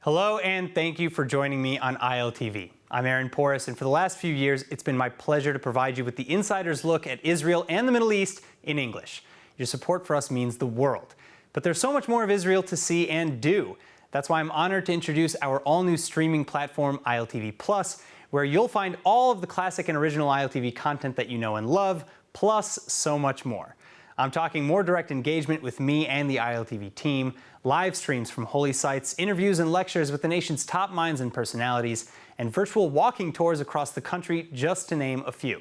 Hello, and thank you for joining me on ILTV. I'm Aaron Porras, and for the last few years, it's been my pleasure to provide you with the insider's look at Israel and the Middle East in English. Your support for us means the world. But there's so much more of Israel to see and do. That's why I'm honored to introduce our all-new streaming platform, ILTV+, where you'll find all of the classic and original ILTV content that you know and love, plus so much more. I'm talking more direct engagement with me and the ILTV team, live streams from holy sites, interviews and lectures with the nation's top minds and personalities, and virtual walking tours across the country, just to name a few.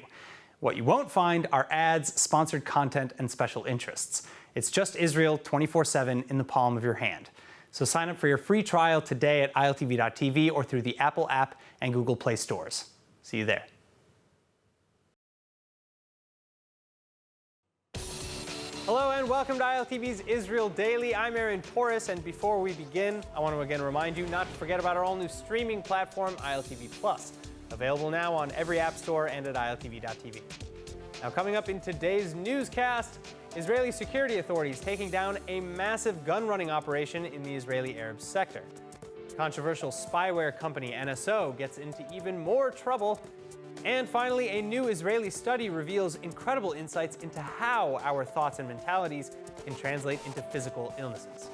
What you won't find are ads, sponsored content, and special interests. It's just Israel 24/7 in the palm of your hand. So sign up for your free trial today at ILTV.tv or through the Apple app and Google Play stores. See you there. Hello and welcome to ILTV's Israel Daily. I'm Aaron Porras, and before we begin, I want to again remind you not to forget about our all-new streaming platform, ILTV+, available now on every app store and at ILTV.tv. Now, coming up in today's newscast, Israeli security authorities taking down a massive gun-running operation in the Israeli Arab sector. Controversial spyware company NSO gets into even more trouble. And finally, a new Israeli study reveals incredible insights into how our thoughts and mentalities can translate into physical illnesses.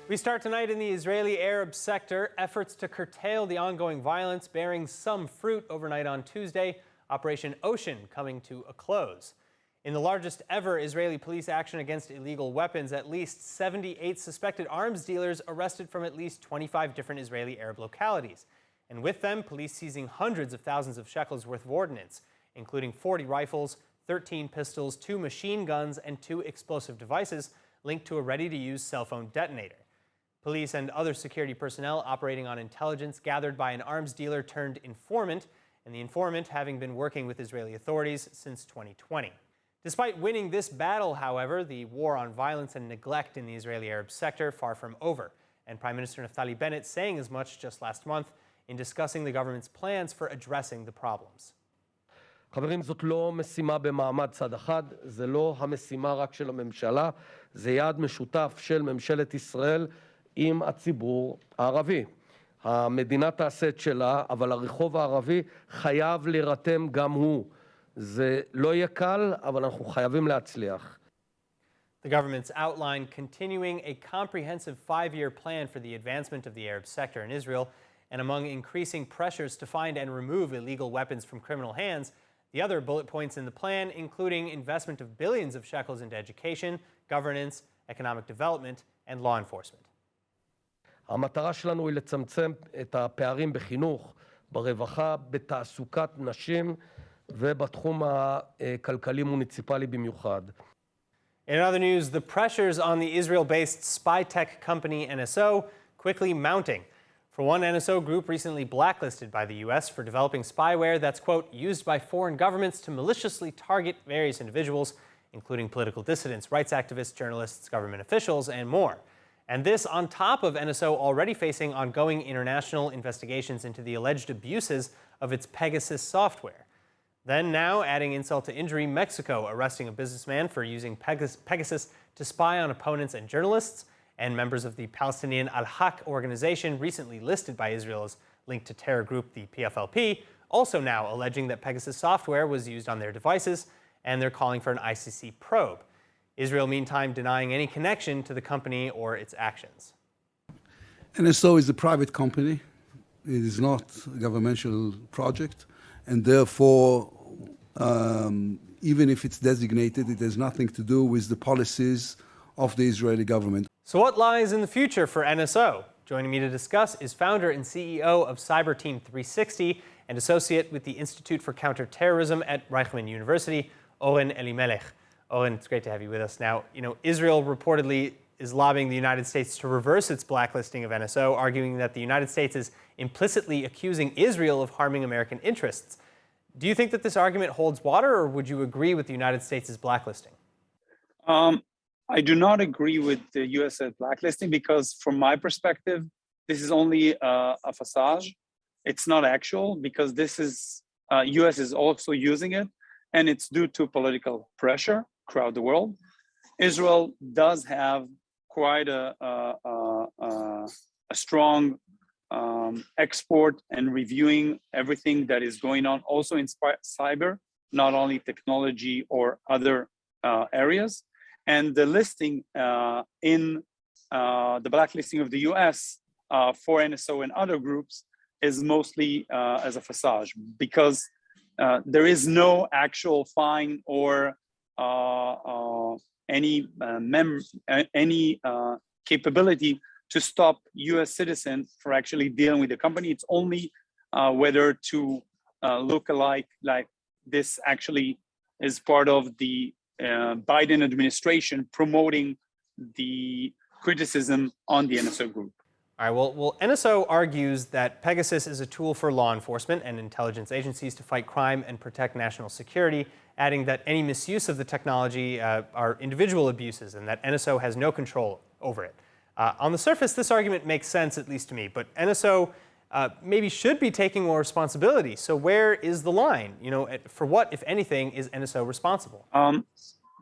We start tonight in the Israeli Arab sector. Efforts to curtail the ongoing violence bearing some fruit overnight on Tuesday. Operation Ocean coming to a close. In the largest ever Israeli police action against illegal weapons, at least 78 suspected arms dealers arrested from at least 25 different Israeli Arab localities. And with them, police seizing hundreds of thousands of shekels worth of ordnance, including 40 rifles, 13 pistols, 2 machine guns, and 2 explosive devices linked to a ready-to-use cell phone detonator. Police and other security personnel operating on intelligence gathered by an arms dealer turned informant, and the informant having been working with Israeli authorities since 2020. Despite winning this battle, however, the war on violence and neglect in the Israeli Arab sector far from over, and Prime Minister Naftali Bennett saying as much just last month in discussing the government's plans for addressing the problems. חברים, זאת לא משימה במעמד צד אחד, זה לא המשימה רק של הממשלה, זה יעד משותף של ממשלת ישראל עם הציבור הערבי. המדינה תעשה את שלה, אבל הרחוב הערבי חייב להירתם גם הוא. זה לא יהיה קל, אבל אנחנו חייבים להצליח. The government's outlined continuing a comprehensive 5-year plan for the advancement of the Arab sector in Israel, and among increasing pressures to find and remove illegal weapons from criminal hands, the other bullet points in the plan, including investment of billions of shekels into education, governance, economic development, and law enforcement. המטרה שלנו היא לצמצם את הפערים בחינוך, ברווחה, בתעסוקת נשים ובתחום הכלכלי-מוניציפלי במיוחד. In other news, the pressures on the Israel-based spy tech company NSO quickly mounting. For one, NSO group recently blacklisted by the U.S. for developing spyware that's, quote, used by foreign governments to maliciously target various individuals, including political dissidents, rights activists, journalists, government officials, and more. And this on top of NSO already facing ongoing international investigations into the alleged abuses of its Pegasus software. Then now, adding insult to injury, Mexico arresting a businessman for using Pegasus to spy on opponents and journalists, and members of the Palestinian Al-Haq organization recently listed by Israel as linked to terror group the PFLP, also now alleging that Pegasus software was used on their devices, and they're calling for an ICC probe. Israel, meantime, denying any connection to the company or its actions. NSO is a private company. It is not a governmental project, and therefore, even if it's designated, it has nothing to do with the policies of the Israeli government. So what lies in the future for NSO? Joining me to discuss is founder and CEO of Cyber Team 360 and associate with the Institute for Counterterrorism at Reichman University, Oren Elimelech. Owen, it's great to have you with us. Now, Israel reportedly is lobbying the United States to reverse its blacklisting of NSO, arguing that the United States is implicitly accusing Israel of harming American interests. Do you think that this argument holds water, or would you agree with the United States' blacklisting? I do not agree with the US blacklisting because from my perspective, this is only a facade. It's not actual because this is, US is also using it and it's due to political pressure throughout the world. Israel does have quite a strong export and reviewing everything that is going on also in cyber, not only technology or other areas. And the listing in the blacklisting of the US for NSO and other groups is mostly as a facade because there is no actual fine or any capability to stop US citizens for actually dealing with the company. It's only whether to look alike like this actually is part of the Biden administration promoting the criticism on the NSO group. All right, well, NSO argues that Pegasus is a tool for law enforcement and intelligence agencies to fight crime and protect national security, adding that any misuse of the technology are individual abuses and that NSO has no control over it. On the surface, this argument makes sense, at least to me, but NSO maybe should be taking more responsibility. So where is the line? You know, for what, if anything, is NSO responsible?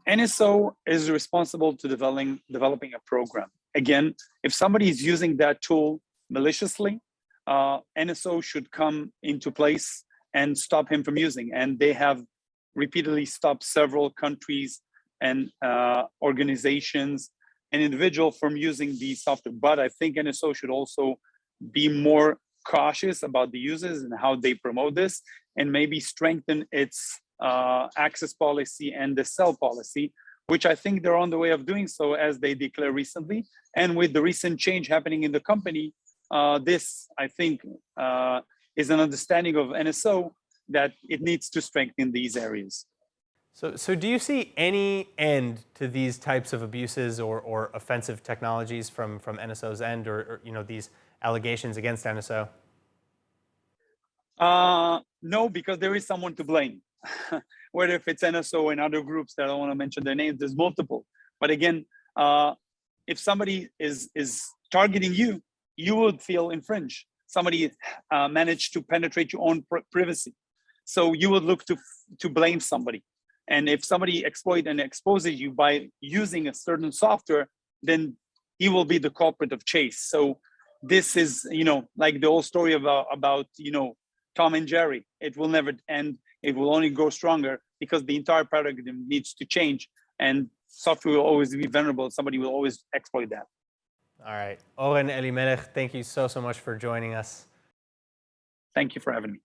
NSO is responsible to developing a program. Again, if somebody is using that tool maliciously, NSO should come into place and stop him from using. And they have repeatedly stopped several countries and organizations and individuals from using the software. But I think NSO should also be more cautious about the users and how they promote this, and maybe strengthen its access policy and the sell policy, which I think they're on the way of doing so, as they declared recently. And with the recent change happening in the company, this, I think, is an understanding of NSO that it needs to strengthen these areas. So do you see any end to these types of abuses or offensive technologies from NSO's end, or you know, these allegations against NSO? No, because there is someone to blame. Whether if it's NSO and other groups that I don't want to mention their names, there's multiple. But again, if somebody is targeting you, you would feel infringed. Somebody managed to penetrate your own privacy. So you would look to blame somebody. And if somebody exploits and exposes you by using a certain software, then he will be the culprit of chase. So this is, you know, like the old story about you know, Tom and Jerry. It will never end. It will only grow stronger because the entire paradigm needs to change, and software will always be vulnerable. Somebody will always exploit that. All right. Oren Elimelech, thank you so much for joining us. Thank you for having me.